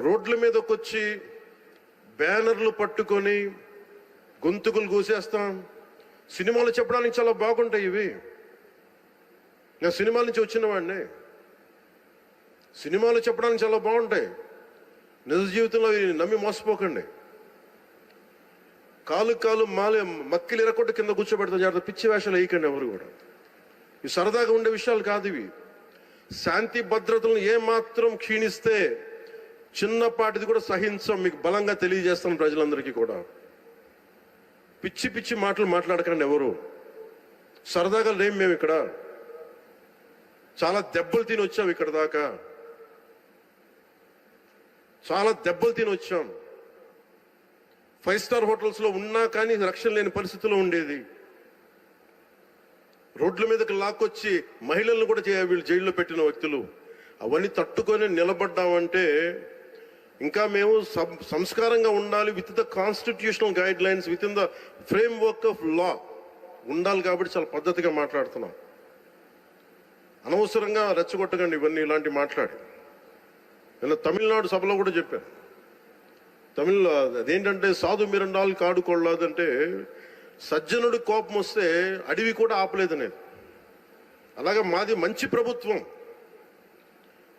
రోడ్ల మీదకి వచ్చి బ్యానర్లు పట్టుకొని గొంతుకులు కూసేస్తాం. సినిమాలు చెప్పడానికి చాలా బాగుంటాయి ఇవి. నేను సినిమాల నుంచి వచ్చిన వాడిని. సినిమాలు చెప్పడానికి చాలా బాగుంటాయి. నిజ జీవితంలో నమ్మి మోసపోకండి. కాలు మక్కిలు ఎరకొట్టు కింద కూర్చోబెడతాం. జాగ్రత్త, పిచ్చి వేషాలు వేయకండి ఎవరు కూడా. ఇవి సరదాగా ఉండే విషయాలు కాదు ఇవి. శాంతి భద్రతలను ఏమాత్రం క్షీణిస్తే చిన్నపాటిది కూడా సహించం. మీకు బలంగా తెలియజేస్తాం ప్రజలందరికీ కూడా. పిచ్చి పిచ్చి మాటలు మాట్లాడకండి ఎవరు. సరదాగా లేం మేము ఇక్కడ. చాలా దెబ్బలు తిని వచ్చాం ఇక్కడ దాకా. చాలా దెబ్బలు తిని వచ్చాం. 5 స్టార్ హోటల్స్లో ఉన్నా కానీ రక్షణ లేని పరిస్థితిలో ఉండేది. రోడ్ల మీదకి లాక్కొచ్చి మహిళలను కూడా వీళ్ళు జైల్లో పెట్టిన వ్యక్తులు. అవన్నీ తట్టుకొని నిలబడ్డామంటే ఇంకా మేము సంస్కారంగా ఉండాలి. With the constitutional guide lines, with in the frame work of law ఉండాలి. కాబట్టి చాలా పద్ధతిగా మాట్లాడుతున్నాం. అనవసరంగా రెచ్చగొట్టకండి ఇవన్నీ ఇలాంటి మాట్లాడి. నేను తమిళనాడు సభలో కూడా చెప్పాను. అదేంటంటే సాధు మిరండాలు కాడుకోలేదంటే సజ్జనుడి కోపం వస్తే అడవి కూడా ఆపలేదనేది. అలాగే మాది మంచి ప్రభుత్వం.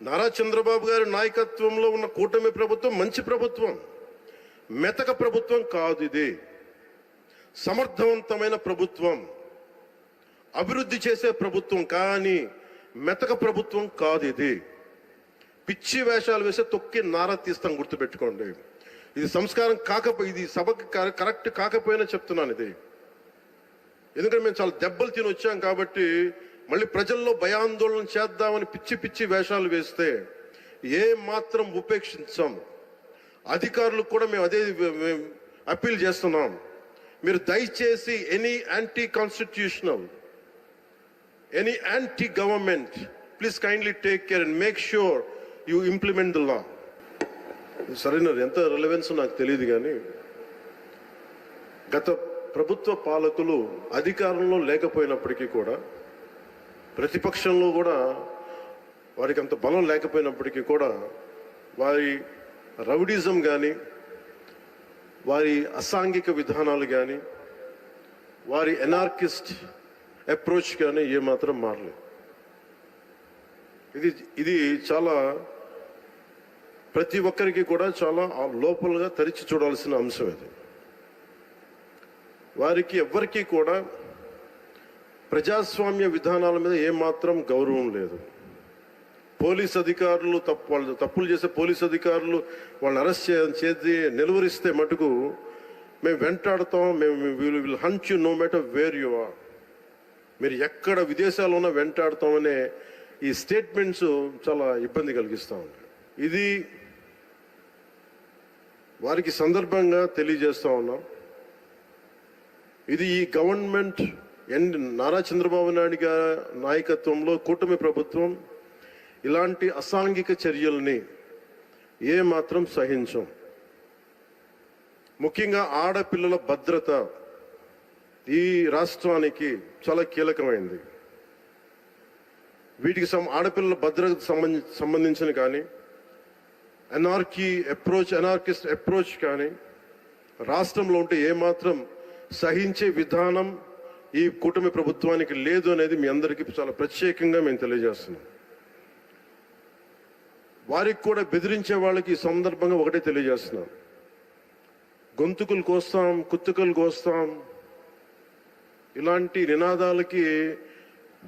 నారా చంద్రబాబు గారి నాయకత్వంలో ఉన్న కూటమి ప్రభుత్వం మంచి ప్రభుత్వం. మెతక ప్రభుత్వం కాదు ఇది. సమర్థవంతమైన ప్రభుత్వం, అభివృద్ధి చేసే ప్రభుత్వం. కానీ మెతక ప్రభుత్వం కాదు ఇది. పిచ్చి వేషాలు వేసే తొక్కి నారా తీస్తాం, గుర్తుపెట్టుకోండి. ఇది సంస్కారం కాకపోయి, ఇది సభకి కరెక్ట్ కాకపోయినా చెప్తున్నాను ఇది. ఎందుకంటే మేము చాలా దెబ్బలు తిని వచ్చాం కాబట్టి మళ్ళీ ప్రజల్లో భయాందోళన చేద్దామని పిచ్చి పిచ్చి వేషాలు వేస్తే ఏ మాత్రం ఉపేక్షించాం. అధికారులకు కూడా మేము అదే అప్పీల్ చేస్తున్నాం. మీరు దయచేసి any anti constitutional, any anti government, please kindly take care and make sure you implement the law. సరైన ఎంత రిలవెన్స్ నాకు తెలియదు, కానీ గత ప్రభుత్వ పాలకులు అధికారంలో లేకపోయినప్పటికీ కూడా, ప్రతిపక్షంలో కూడా వారికి అంత బలం లేకపోయినప్పటికీ కూడా, వారి రౌడీజం కానీ, వారి అసాంఘిక విధానాలు కానీ, వారి ఎనార్కిస్ట్ అప్రోచ్ కానీ ఏమాత్రం మారలేదు. ఇది చాలా ప్రతి ఒక్కరికి కూడా చాలా లోపలగా తరిచి చూడాల్సిన అంశం ఇది. వారికి ఎవ్వరికీ కూడా ప్రజాస్వామ్య విధానాల మీద ఏమాత్రం గౌరవం లేదు. పోలీస్ అధికారులు తప్పులు చేసే పోలీస్ అధికారులు వాళ్ళని అరెస్ట్ చేసి నిలువరిస్తే మటుకు మేము వెంటాడుతాం, మేము will hunt you no matter where you are. మీరు ఎక్కడ విదేశాల్లో ఉన్నా వెంటాడుతామనే ఈ స్టేట్మెంట్స్ చాలా ఇబ్బంది కలిగిస్తూ ఉన్నాయి. ఇది వారికి సందర్భంగా తెలియజేస్తూ ఉన్నాం. ఇది ఈ గవర్నమెంట్ నారా చంద్రబాబు నాయుడు గారి నాయకత్వంలో కూటమి ప్రభుత్వం ఇలాంటి అసాంఘిక చర్యల్ని ఏ మాత్రం సహించం. ముఖ్యంగా ఆడపిల్లల భద్రత ఈ రాష్ట్రానికి చాలా కీలకమైంది. వీటికి ఆడపిల్లల భద్రతకు సంబంధించిన కానీ, ఎనార్కిస్ట్ అప్రోచ్ కానీ రాష్ట్రంలో ఉంటే ఏమాత్రం సహించే విధానం ఈ కూటమి ప్రభుత్వానికి లేదు అనేది మీ అందరికీ చాలా ప్రత్యేకంగా మేము తెలియజేస్తున్నాం. వారికి కూడా బెదిరించే వాళ్ళకి ఈ సందర్భంగా ఒకటే తెలియజేస్తున్నాం. గొంతుకులు కోస్తాం, కుత్తుకలు కోస్తాం, ఇలాంటి నినాదాలకి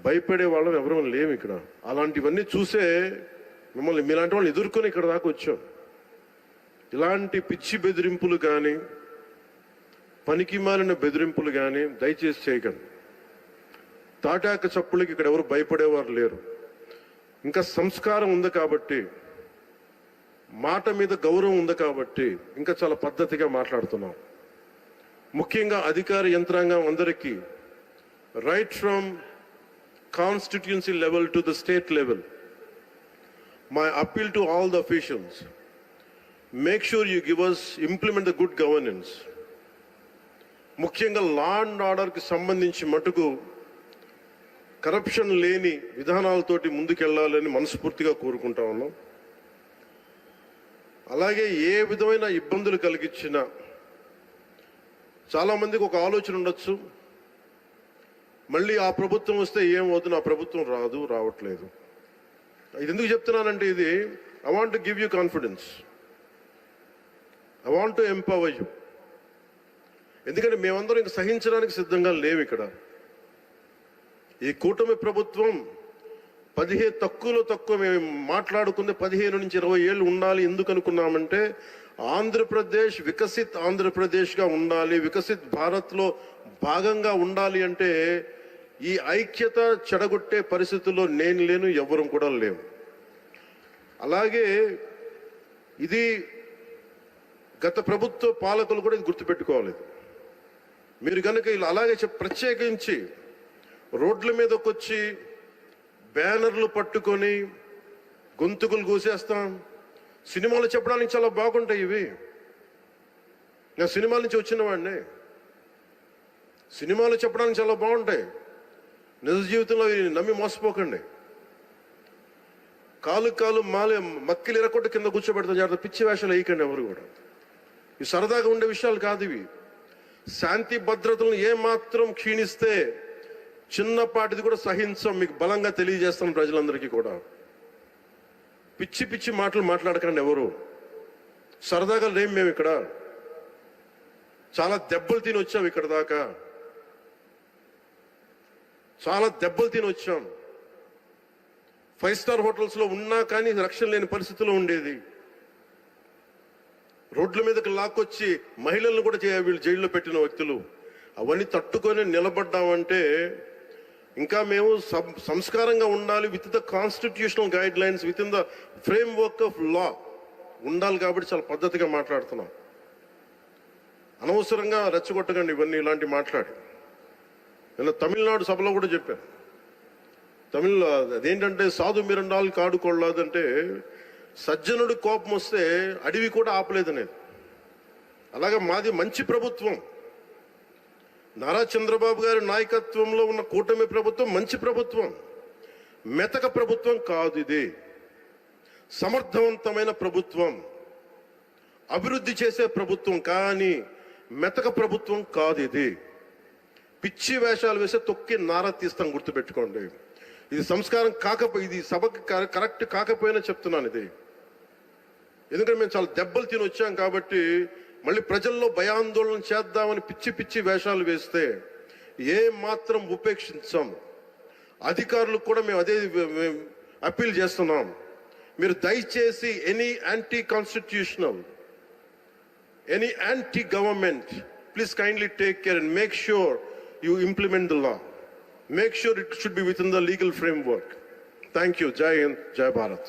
భయపడే వాళ్ళం ఎవరూ లేము ఇక్కడ. అలాంటివన్నీ చూసే మీలాంటి వాళ్ళని ఎదుర్కొని ఇక్కడ దాకా వచ్చాం. ఇలాంటి పిచ్చి బెదిరింపులు కానీ, పనికి మారిన బెదిరింపులు కానీ దయచేసి చేయకండి. తాటాక చప్పులకి ఇక్కడ ఎవరు భయపడేవారు లేరు. ఇంకా సంస్కారం ఉంది కాబట్టి, మాట మీద గౌరవం ఉంది కాబట్టి ఇంకా చాలా పద్ధతిగా మాట్లాడుతున్నాం. ముఖ్యంగా అధికార యంత్రాంగం అందరికీ, right from constituency level to the state level, my appeal to all the officials, make sure you give us, implement the good governance. ముఖ్యంగా లా అండ్ ఆర్డర్కి సంబంధించి మటుకు కరప్షన్ లేని విధానాలతోటి ముందుకెళ్లాలని మనస్ఫూర్తిగా కోరుకుంటా ఉన్నాం. అలాగే ఏ విధమైన ఇబ్బందులు కలిగించినా చాలా మందికి ఒక ఆలోచన ఉండొచ్చు, మళ్ళీ ఆ ప్రభుత్వం వస్తే ఏమవుతుంది, ఆ ప్రభుత్వం రావట్లేదు. ఇది ఎందుకు చెప్తున్నానంటే, ఇది I want to give you confidence, I want to empower you. ఎందుకంటే మేమందరం ఇంక సహించడానికి సిద్ధంగా లేవు. ఇక్కడ ఈ కూటమి ప్రభుత్వం తక్కువ మేము మాట్లాడుకుంది 15 నుంచి 20 ఏళ్ళు ఉండాలి. ఎందుకు అనుకున్నామంటే, ఆంధ్రప్రదేశ్ వికసిత్ ఆంధ్రప్రదేశ్గా ఉండాలి, వికసిత్ భారత్లో భాగంగా ఉండాలి. అంటే ఈ ఐక్యత చెడగొట్టే పరిస్థితుల్లో నేను లేను, ఎవరు కూడా లేవు. అలాగే ఇది గత ప్రభుత్వ పాలకులు కూడా ఇది గుర్తుపెట్టుకోవాలి. మీరు కనుక ఇలా అలాగే ప్రత్యేకించి రోడ్ల మీదకి వచ్చి బ్యానర్లు పట్టుకొని గొంతుకులు కూసేస్తాం, సినిమాలు చెప్పడానికి చాలా బాగుంటాయి ఇవి. నేను సినిమాల నుంచి వచ్చిన వాడిని, సినిమాలు చెప్పడానికి చాలా బాగుంటాయి. నిజ జీవితంలో నమ్మి మోసపోకండి. కాలు మక్కిలు ఎరకొట్టు కింద కూర్చోబెడతాం. జాగ్రత్త, పిచ్చి వేషాలు వేయకండి ఎవరు కూడా. ఇవి సరదాగా ఉండే విషయాలు కాదు ఇవి. శాంతి భద్రతలను ఏమాత్రం క్షీణిస్తే చిన్నపాటిది కూడా సహించం, మీకు బలంగా తెలియజేస్తాం ప్రజలందరికీ కూడా. పిచ్చి మాటలు మాట్లాడకండి ఎవరు. సరదాగా లేం మేము ఇక్కడ. చాలా దెబ్బలు తిని వచ్చాం ఇక్కడ దాకా, చాలా దెబ్బలు తిని వచ్చాం. 5 స్టార్ హోటల్స్ లో ఉన్నా కానీ రక్షణ లేని పరిస్థితిలో ఉండేది. రోడ్ల మీదకి లాక్కొచ్చి మహిళలను కూడా వీళ్ళు జైల్లో పెట్టిన వ్యక్తులు. అవన్నీ తట్టుకొని నిలబడ్డామంటే ఇంకా మేము సంస్కారంగా ఉండాలి. With the constitutional guide lines, with in the frame work of law ఉండాలి. కాబట్టి చాలా పద్ధతిగా మాట్లాడుతున్నాం. అనవసరంగా రెచ్చగొట్టకండి ఇవన్నీ ఇలాంటి మాట్లాడి. నేను తమిళనాడు సభలో కూడా చెప్పాను. అదేంటంటే సాధు మిరండాలు కాడు కొడలాదంటే, సజ్జనుడి కోపం వస్తే అడవి కూడా ఆపలేదనేది. అలాగే మాది మంచి ప్రభుత్వం. నారా చంద్రబాబు గారి నాయకత్వంలో ఉన్న కూటమి ప్రభుత్వం మంచి ప్రభుత్వం, మెతక ప్రభుత్వం కాదు. ఇది సమర్థవంతమైన ప్రభుత్వం, అభివృద్ధి చేసే ప్రభుత్వం, కానీ మెతక ప్రభుత్వం కాదు. ఇది పిచ్చి వేషాలు వేసే తొక్కి నారా తీస్తాం, గుర్తుపెట్టుకోండి. ఇది సంస్కారం ఇది సభకి కరెక్ట్ కాకపోయినా చెప్తున్నాను ఇది. ఎందుకంటే మేము చాలా దెబ్బలు తిని వచ్చాం కాబట్టి మళ్ళీ ప్రజల్లో భయాందోళన చేద్దామని పిచ్చి వేషాలు వేస్తే ఏ మాత్రం ఉపేక్షించాం. అధికారులకు కూడా మేము అదే అప్పీల్ చేస్తున్నాం. మీరు దయచేసి any anti constitutional, any anti government, please kindly take care and make sure you implement the law. Make sure it should be within the legal framework. Thank you. Jai Hind, Jai Bharat.